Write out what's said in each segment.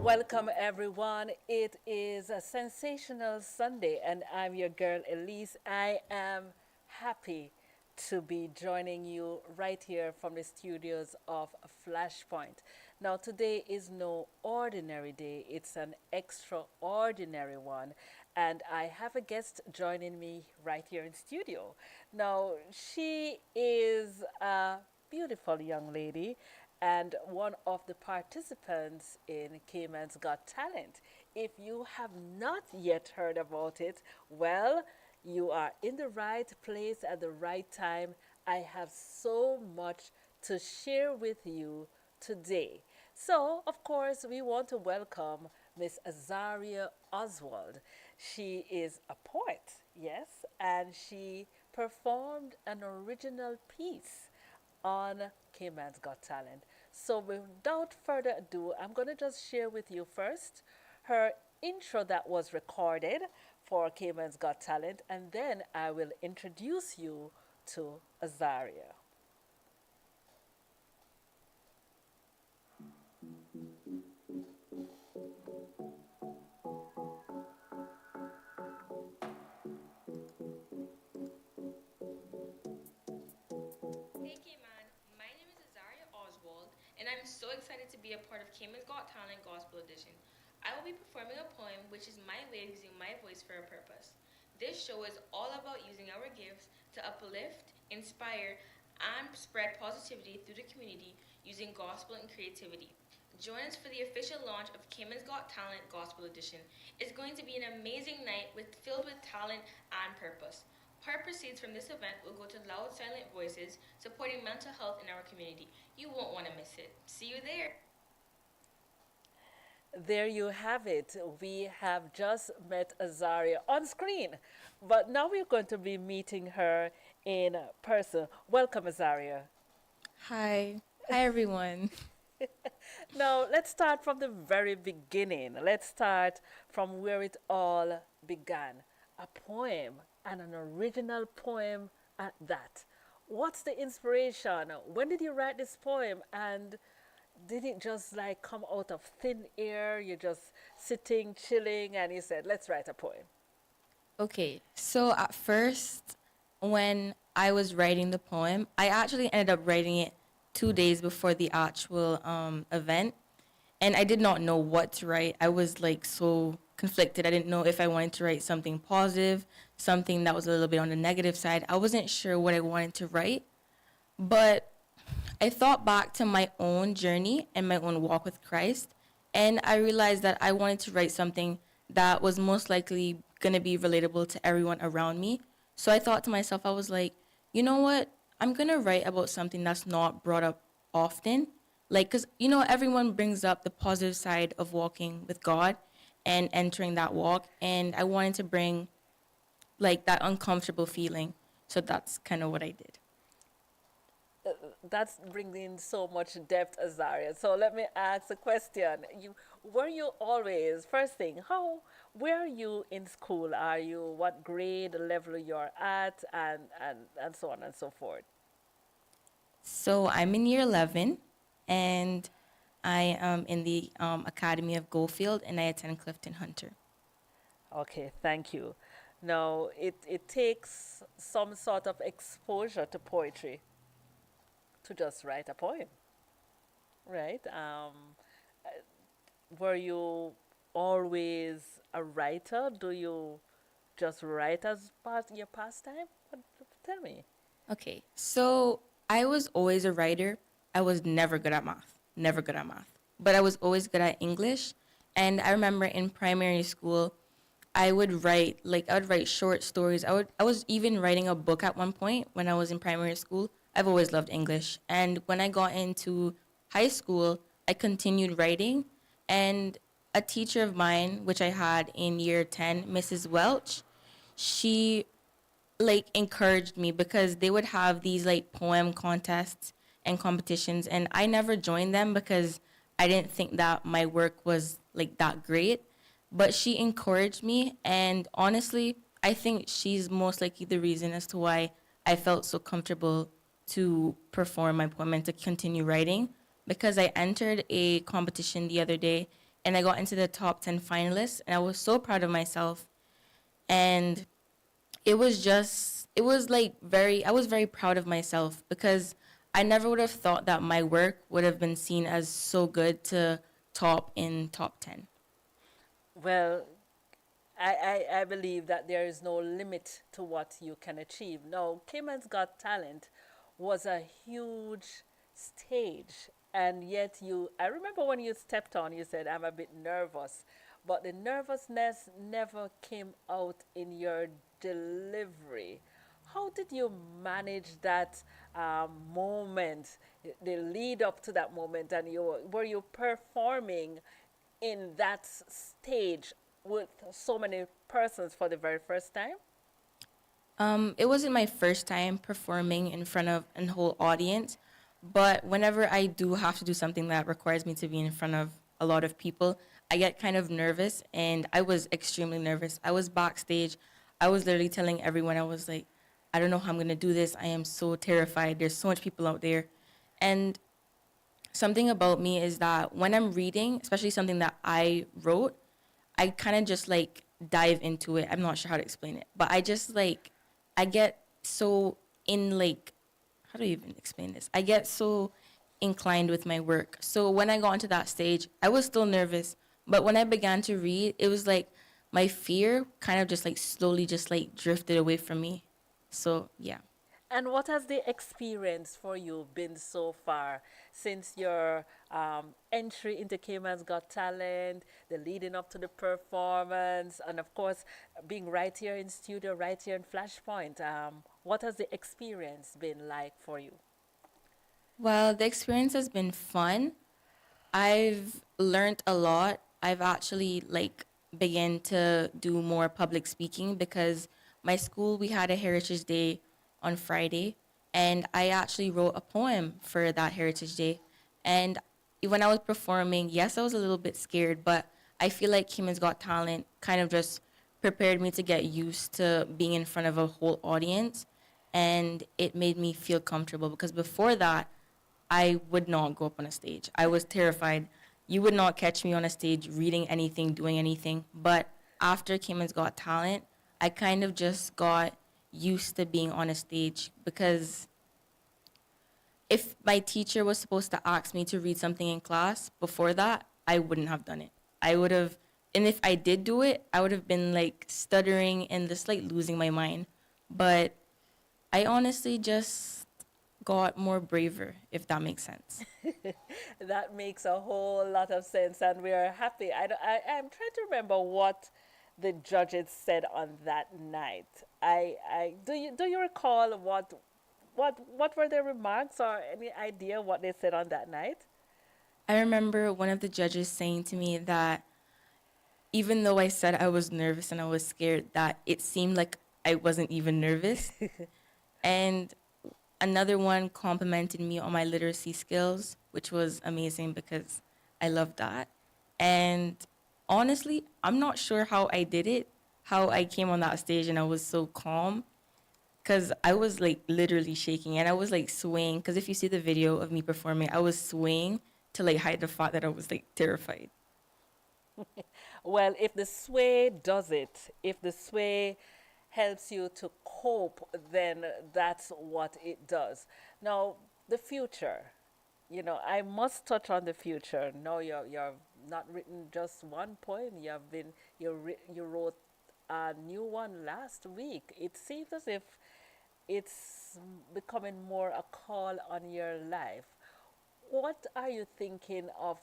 Welcome, everyone. It is a sensational Sunday, and I'm your girl Elise. I am happy to be joining you right here from the studios of Flashpoint. Now, today is no ordinary day, it's an extraordinary one, and I have a guest joining me right here in studio. Now, she is a beautiful young lady and one of the participants in Cayman's Got Talent. If you have not yet heard about it, well, you are in the right place at the right time. I have so much to share with you today. So, of course, we want to welcome Miss Azariah Oswald. She is a poet, yes, and she performed an original piece on Cayman's Got Talent. So without further ado, I'm going to just share with you first her intro that was recorded for Cayman's Got Talent, and then I will introduce you to Azariah. Hey Cayman, my name is Azariah Oswald, and I'm so excited to be a part of Cayman's Got Talent Gospel Edition. I will be performing a poem which is my way of using my voice for a purpose. This show is all about using our gifts to uplift, inspire, and spread positivity through the community using gospel and creativity. Join us for the official launch of Cayman's Got Talent Gospel Edition. It's going to be an amazing night filled with talent and purpose. Part proceeds from this event will go to Loud Silent Voices supporting mental health in our community. You won't want to miss it. See you there. There you have it. We have just met Azariah on screen, but now we're going to be meeting her in person. Welcome, Azariah. Hi. Hi, everyone. Now, let's start from the very beginning. Let's start from where it all began. A poem, and an original poem at that. What's the inspiration? When did you write this poem? And did it just like come out of thin air? You're just sitting, chilling, and you said, let's write a poem. Okay, so at first, when I was writing the poem, I actually ended up writing it 2 days before the actual event. And I did not know what to write. I was like so conflicted. I didn't know if I wanted to write something positive, something that was a little bit on the negative side. I wasn't sure what I wanted to write. But I thought back to my own journey and my own walk with Christ, and I realized that I wanted to write something that was most likely going to be relatable to everyone around me. So I thought to myself, I was like, you know what? I'm going to write about something that's not brought up often. Like, because, everyone brings up the positive side of walking with God and entering that walk. And I wanted to bring, like, that uncomfortable feeling. So that's kind of what I did. That's bringing so much depth, Azaria. So let me ask a question. Were you always, first thing, where are you in school? Are you, what grade level you're at, and so on and so forth? So I'm in year 11, and I am in the Academy of Goldfield, and I attend Clifton Hunter. Okay, thank you. Now, it takes some sort of exposure to poetry to just write a poem, right? Were you always a writer? Do you just write as part your pastime? Tell me. Okay, so I was always a writer. I was never good at math, never good at math, but I was always good at English. And I remember in primary school, I would write short stories. I was even writing a book at one point when I was in primary school. I've always loved English. And when I got into high school, I continued writing. And a teacher of mine, which I had in year 10, Mrs. Welch, she like encouraged me because they would have these like poem contests and competitions, and I never joined them because I didn't think that my work was like that great. But she encouraged me, and honestly, I think she's most likely the reason as to why I felt so comfortable to perform my poem and to continue writing, because I entered a competition the other day, and I got into the top 10 finalists, and I was so proud of myself. And it was like I was very proud of myself because I never would have thought that my work would have been seen as so good to top in top 10. Well, I believe that there is no limit to what you can achieve. Now, Cayman's Got Talent was a huge stage, and yet I remember when you stepped on, you said, I'm a bit nervous, but the nervousness never came out in your delivery. How did you manage that moment, the lead up to that moment, and were you performing in that stage with so many persons for the very first time? It wasn't my first time performing in front of a whole audience, but whenever I do have to do something that requires me to be in front of a lot of people, I get kind of nervous, and I was extremely nervous. I was backstage. I was literally telling everyone, I was like, I don't know how I'm going to do this. I am so terrified. There's so much people out there. And something about me is that when I'm reading, especially something that I wrote, I kind of just like dive into it. I'm not sure how to explain it, but I just like I get so in like how do you even explain this? I get so inclined with my work. So when I got onto that stage, I was still nervous, but when I began to read, it was like my fear kind of just like slowly just like drifted away from me. So, yeah. And what has the experience for you been so far since your entry into Cayman's Got Talent, the leading up to the performance, and of course, being right here in studio, right here in Flashpoint? What has the experience been like for you? Well, the experience has been fun. I've learned a lot. I've actually like began to do more public speaking because my school we had a Heritage Day on Friday, and I actually wrote a poem for that Heritage Day. And when I was performing, yes, I was a little bit scared, but I feel like Cayman's Got Talent kind of just prepared me to get used to being in front of a whole audience, and it made me feel comfortable because before that I would not go up on a stage. I was terrified. You would not catch me on a stage reading anything, doing anything. But after Cayman's Got Talent, I kind of just got used to being on a stage because if my teacher was supposed to ask me to read something in class before that, I wouldn't have done it. I would have, and if I did do it, I would have been like stuttering and just like losing my mind. But I honestly just got more braver, if that makes sense. That makes a whole lot of sense, and we are happy. I'm trying to remember what the judges said on that night. Do you recall what were their remarks or any idea what they said on that night? I remember one of the judges saying to me that even though I said I was nervous and I was scared, that it seemed like I wasn't even nervous. And another one complimented me on my literacy skills, which was amazing because I love that. And honestly, I'm not sure how I did it, how I came on that stage and I was so calm because I was like literally shaking and I was like swaying. Because if you see the video of me performing, I was swaying to like hide the fact that I was like terrified. Well, if the sway does it, if the sway helps you to cope, then that's what it does. Now, the future, I must touch on the future. No, you're not written just one poem. You wrote a new one last week. It seems as if it's becoming more a call on your life. What are you thinking of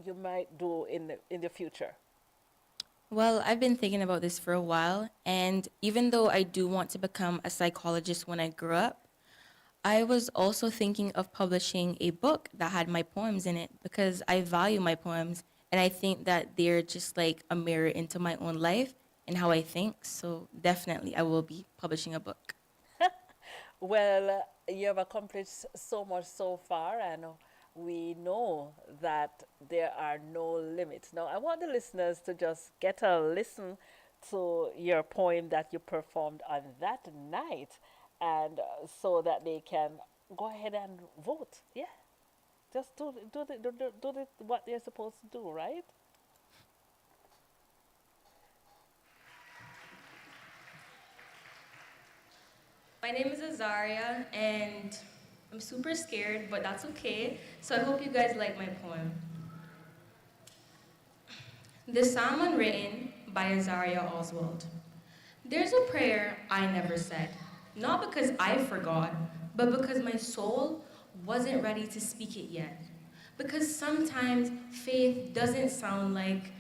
you might do in the future? Well, I've been thinking about this for a while, and even though I do want to become a psychologist when I grow up, I was also thinking of publishing a book that had my poems in it because I value my poems and I think that they're just like a mirror into my own life and how I think. So definitely I will be publishing a book. Well, you have accomplished so much so far, and we know that there are no limits. Now, I want the listeners to just get a listen to your poem that you performed on that night, and so that they can go ahead and vote. Yeah, just do what they're supposed to do, right? My name is Azariah, and I'm super scared, but that's okay. So I hope you guys like my poem. The Psalm Unwritten by Azariah Oswald. There's a prayer I never said, not because I forgot, but because my soul wasn't ready to speak it yet. Because sometimes faith doesn't sound like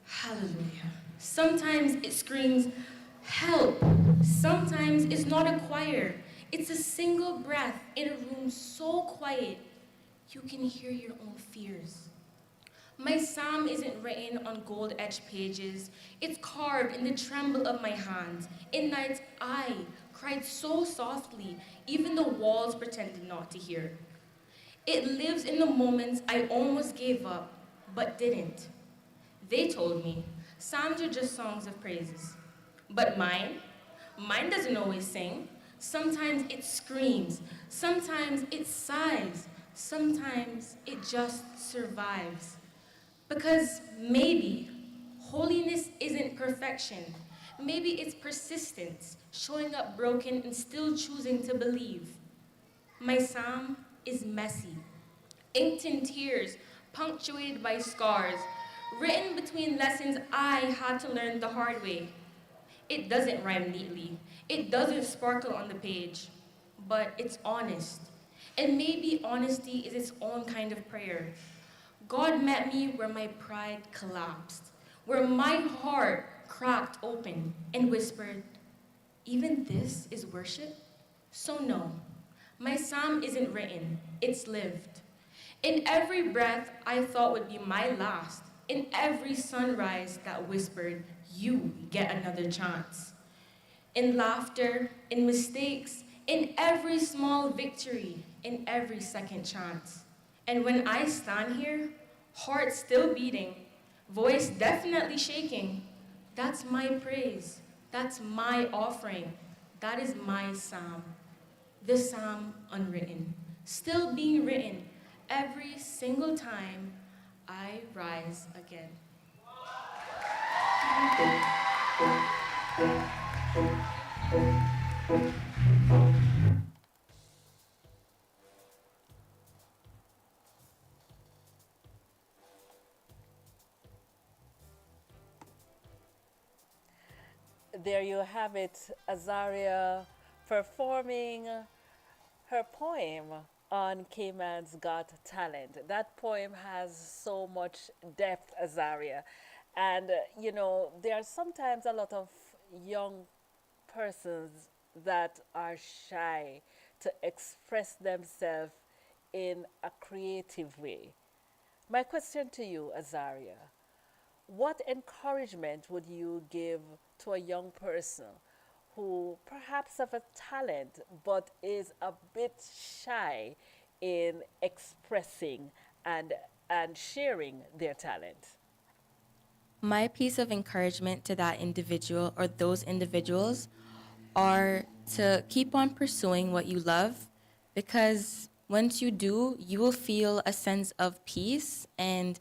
hallelujah. Sometimes it screams help. Sometimes it's not a choir. It's a single breath in a room so quiet you can hear your own fears. My psalm isn't written on gold-edged pages. It's carved in the tremble of my hands. In nights I cried so softly, even the walls pretended not to hear. It lives in the moments I almost gave up, but didn't. They told me, psalms are just songs of praises. But mine doesn't always sing. Sometimes it screams. Sometimes it sighs. Sometimes it just survives. Because maybe holiness isn't perfection. Maybe it's persistence, showing up broken and still choosing to believe. My psalm is messy, inked in tears, punctuated by scars, written between lessons I had to learn the hard way. It doesn't rhyme neatly, it doesn't sparkle on the page, but it's honest. And maybe honesty is its own kind of prayer. God met me where my pride collapsed, where my heart cracked open and whispered, even this is worship? So no, my psalm isn't written, it's lived. In every breath I thought would be my last, in every sunrise that whispered, you get another chance. In laughter, in mistakes, in every small victory, in every second chance. And when I stand here, heart still beating, voice definitely shaking, that's my praise, that's my offering, that is my psalm. The psalm unwritten, still being written every single time I rise again. There you have it, Azaria performing her poem on Cayman's Got Talent. That poem has so much depth, Azaria. And, there are sometimes a lot of young persons that are shy to express themselves in a creative way. My question to you, Azaria, what encouragement would you give to a young person who perhaps have a talent but is a bit shy in expressing and sharing their talent? My piece of encouragement to that individual or those individuals are to keep on pursuing what you love, because once you do, you will feel a sense of peace and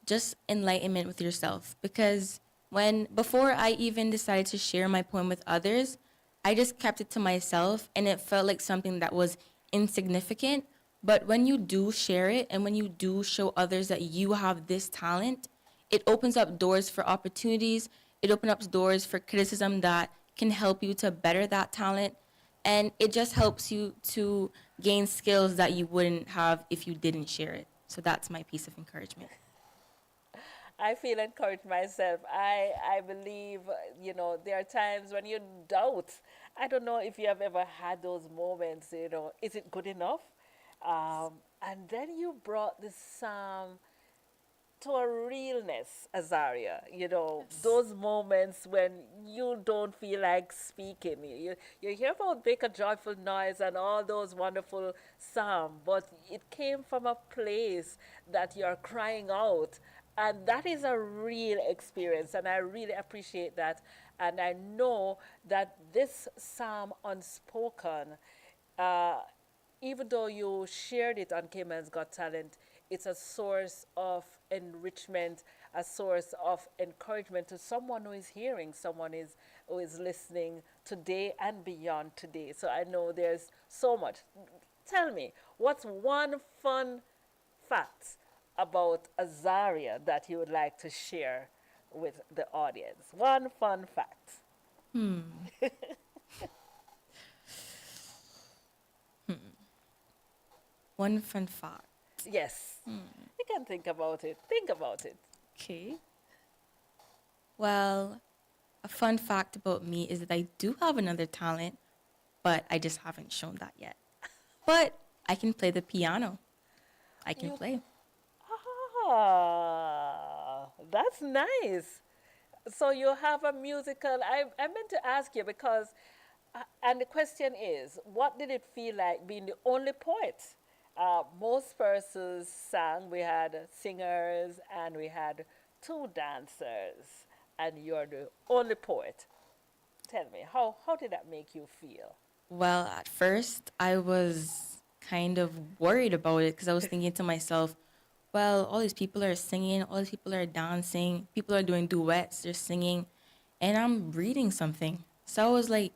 just enlightenment with yourself. Because when before I even decided to share my poem with others, I just kept it to myself and it felt like something that was insignificant. But when you do share it and when you do show others that you have this talent, it opens up doors for opportunities. It opens up doors for criticism that can help you to better that talent. And it just helps you to gain skills that you wouldn't have if you didn't share it. So that's my piece of encouragement. I feel encouraged myself. I believe, there are times when you doubt. I don't know if you have ever had those moments, is it good enough? And then you brought this psalm to a realness, Azaria. Those moments when you don't feel like speaking. You hear about Make a Joyful Noise and all those wonderful psalms, but it came from a place that you're crying out. And that is a real experience, and I really appreciate that. And I know that this Psalm Unspoken, uh, even though you shared it on Cayman's Got Talent, it's a source of enrichment, a source of encouragement to someone who is hearing, who is listening today and beyond today. So I know there's so much. Tell me, what's one fun fact about Azariah that you would like to share with the audience? One fun fact. One fun fact. Yes. You can think about it. Think about it. Okay. Well, a fun fact about me is that I do have another talent, but I just haven't shown that yet. But I can play the piano. I can You play. that's nice. So you have a musical. I meant to ask you because, and the question is, what did it feel like being the only poet? Most persons sang. We had singers and we had two dancers, and you're the only poet. Tell me, how did that make you feel? Well, at first, I was kind of worried about it because I was thinking to myself, well, all these people are singing, all these people are dancing, people are doing duets, they're singing, and I'm reading something. So I was like,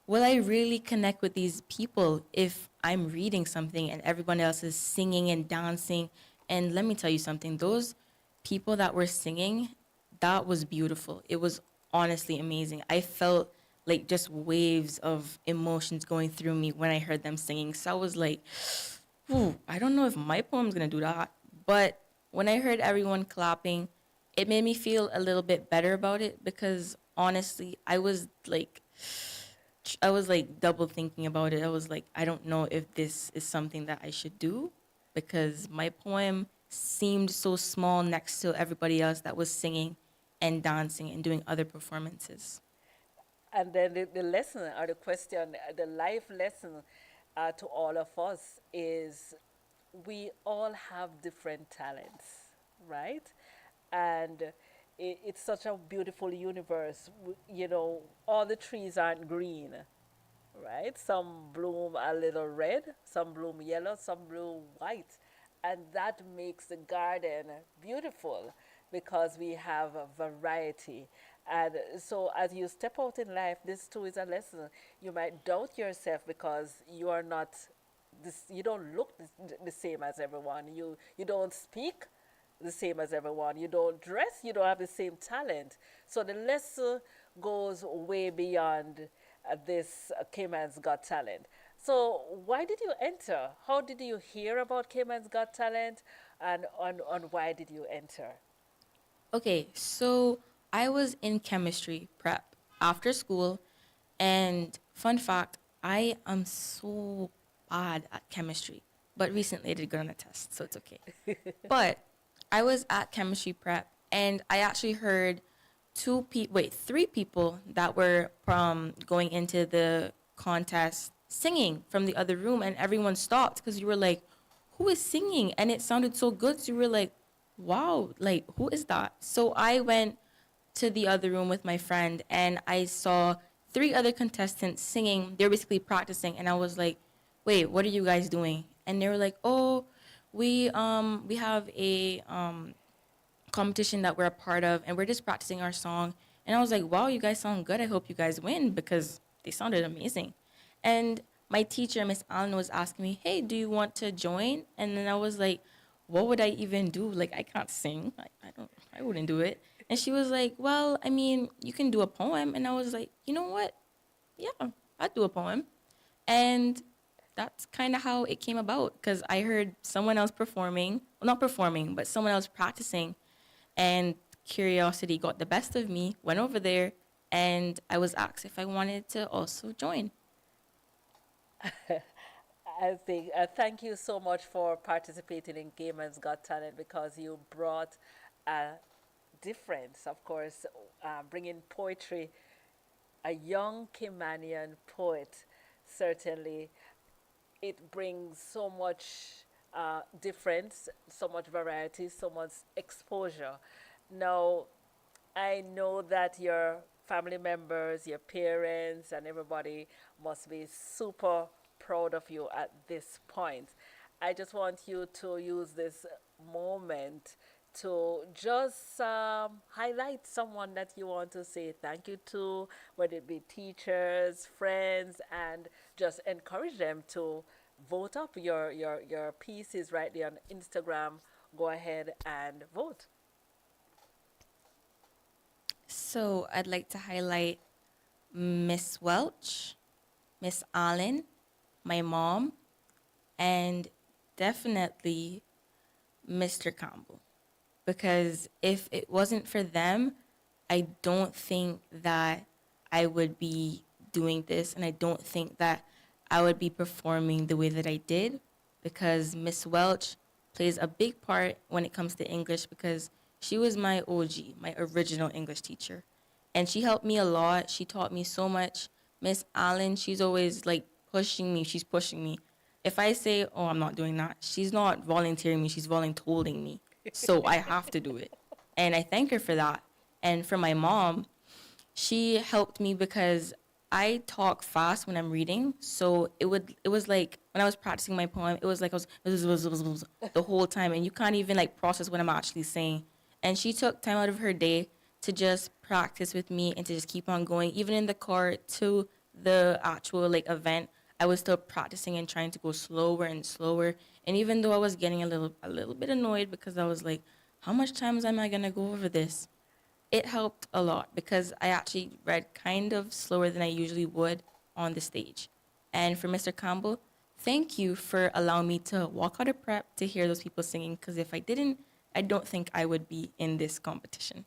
will I really connect with these people if I'm reading something and everyone else is singing and dancing? And let me tell you something, those people that were singing, that was beautiful. It was honestly amazing. I felt like just waves of emotions going through me when I heard them singing. So I was like, ooh, I don't know if my poem's gonna do that. But when I heard everyone clapping, it made me feel a little bit better about it because honestly, I was like double thinking about it. I was like, I don't know if this is something that I should do because my poem seemed so small next to everybody else that was singing and dancing and doing other performances. And then the lesson or the question, the life lesson to all of us is we all have different talents, right? And it's such a beautiful universe. You know, all the trees aren't green, right? Some bloom a little red, some bloom yellow, some bloom white. And that makes the garden beautiful because we have a variety. And so as you step out in life, this too is a lesson. You might doubt yourself because you are not this, you don't look the same as everyone. You don't speak the same as everyone. You don't dress, you don't have the same talent. So the lesson goes way beyond this Cayman's Got Talent. So why did you enter? How did you hear about Cayman's Got Talent, and on why did you enter? Okay, so I was in chemistry prep after school, and fun fact, I am so bad at chemistry. But recently I did good on a test, so it's okay. But I was at chemistry prep, and I actually heard three people that were going into the contest singing from the other room, and everyone stopped because you were like, "Who is singing?" And it sounded so good, so you were like, "Wow, like who is that?" So I went to the other room with my friend, and I saw three other contestants singing. They're basically practicing, and I was like, "Wait, what are you guys doing?" And they were like, "Oh, we have a competition that we're a part of, and we're just practicing our song." And I was like, "Wow, you guys sound good. I hope you guys win," because they sounded amazing. And my teacher, Miss Allen, was asking me, "Hey, do you want to join?" And then I was like, "What would I even do? Like, I can't sing. I wouldn't do it." And she was like, "Well, I mean, you can do a poem." And I was like, "You know what? Yeah, I'd do a poem." And that's kind of how it came about because I heard someone else performing, well, not performing, but someone else practicing, and curiosity got the best of me, went over there, and I was asked if I wanted to also join. I think thank you so much for participating in Cayman's Got Talent because you brought a difference, of course, bringing poetry. A young Caymanian poet, certainly, it brings so much difference, so much variety, so much exposure. Now, I know that your family members, your parents, and everybody must be super proud of you at this point. I just want you to use this moment to just highlight someone that you want to say thank you to, whether it be teachers, friends, and just encourage them to vote up your pieces right there on Instagram. Go ahead and vote. So I'd like to highlight Miss Welch, Miss Allen, my mom, and definitely Mr. Campbell. Because if it wasn't for them, I don't think that I would be doing this, and I don't think that I would be performing the way that I did. Because Miss Welch plays a big part when it comes to English, because she was my OG, my original English teacher. And she helped me a lot. She taught me so much. Miss Allen, she's always like pushing me. She's pushing me. If I say, oh, I'm not doing that, she's not volunteering me. She's volunteering me. So I have to do it. And I thank her for that. And for my mom, she helped me because I talk fast when I'm reading. So it was like when I was practicing my poem, it was like I was the whole time, and you can't even like process what I'm actually saying. And she took time out of her day to just practice with me and to just keep on going. Even in the car to the actual like event, I was still practicing and trying to go slower and slower. And even though I was getting a little bit annoyed because I was like, how much times am I gonna go over this? It helped a lot because I actually read kind of slower than I usually would on the stage. And for Mr. Campbell, thank you for allowing me to walk out of prep to hear those people singing, because if I didn't, I don't think I would be in this competition.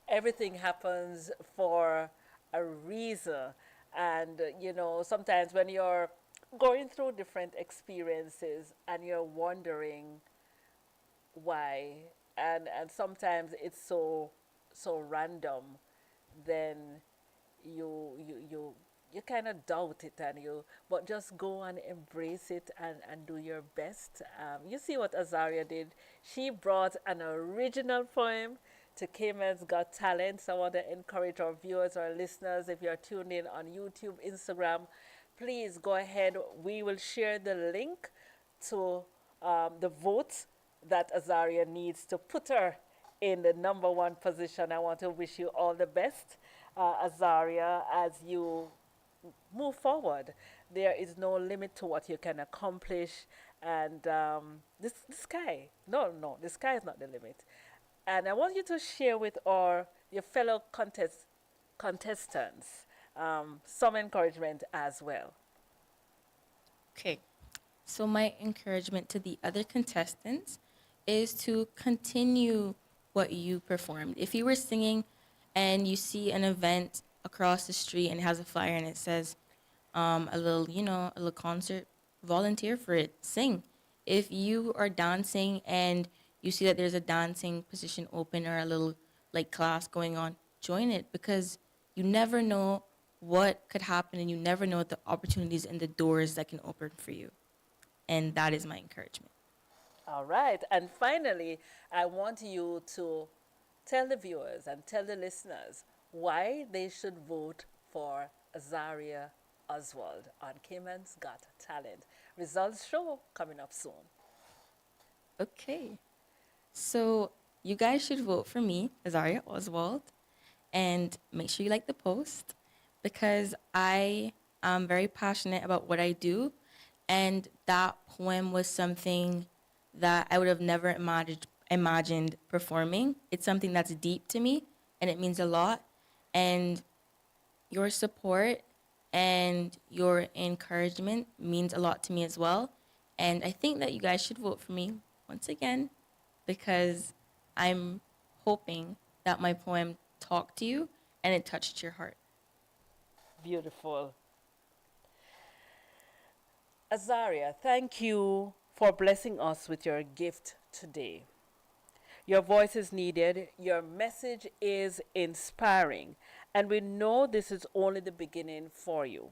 Everything happens for a reason. And, sometimes when you're going through different experiences and you're wondering why, and sometimes it's so random, then you kind of doubt it, and but just go and embrace it, and do your best. You see what Azaria did. She brought an original poem to Cayman's Got Talent. So I want to encourage our viewers, our listeners, if you're tuned in on YouTube, Instagram, please go ahead. We will share the link to the vote that Azaria needs to put her in the number one position. I want to wish you all the best, Azaria, as you move forward. There is no limit to what you can accomplish, and the sky, no, the sky is not the limit. And I want you to share with your fellow contestants some encouragement as well. Okay. So my encouragement to the other contestants is to continue what you performed. If you were singing and you see an event across the street and it has a flyer and it says a little, a little concert, volunteer for it, sing. If you are dancing and you see that there's a dancing position open or a little like class going on, join it, because you never know what could happen, and you never know the opportunities and the doors that can open for you. And that is my encouragement. All right. And finally, I want you to tell the viewers and tell the listeners why they should vote for Azariah Oswald on Cayman's Got Talent. Results show coming up soon. Okay. So you guys should vote for me, Azariah Oswald, and make sure you like the post, because I am very passionate about what I do, and that poem was something that I would have never imagined performing. It's something that's deep to me, and it means a lot. And your support and your encouragement means a lot to me as well. And I think that you guys should vote for me once again, because I'm hoping that my poem talked to you and it touched your heart. Beautiful. Azaria, thank you for blessing us with your gift today. Your voice is needed, your message is inspiring, and we know this is only the beginning for you.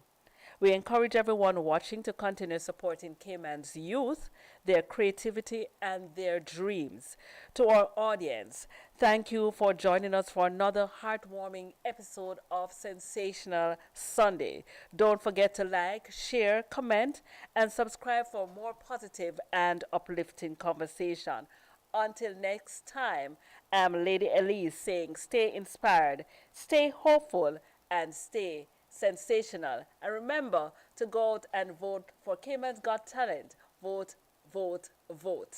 We encourage everyone watching to continue supporting Cayman's youth, their creativity, and their dreams. To our audience, thank you for joining us for another heartwarming episode of Sensational Sunday. Don't forget to like, share, comment, and subscribe for more positive and uplifting conversation. Until next time, I'm Lady Elise saying stay inspired, stay hopeful, and stay sensational. And remember to go out and vote for Cayman's Got Talent. Vote, vote, vote.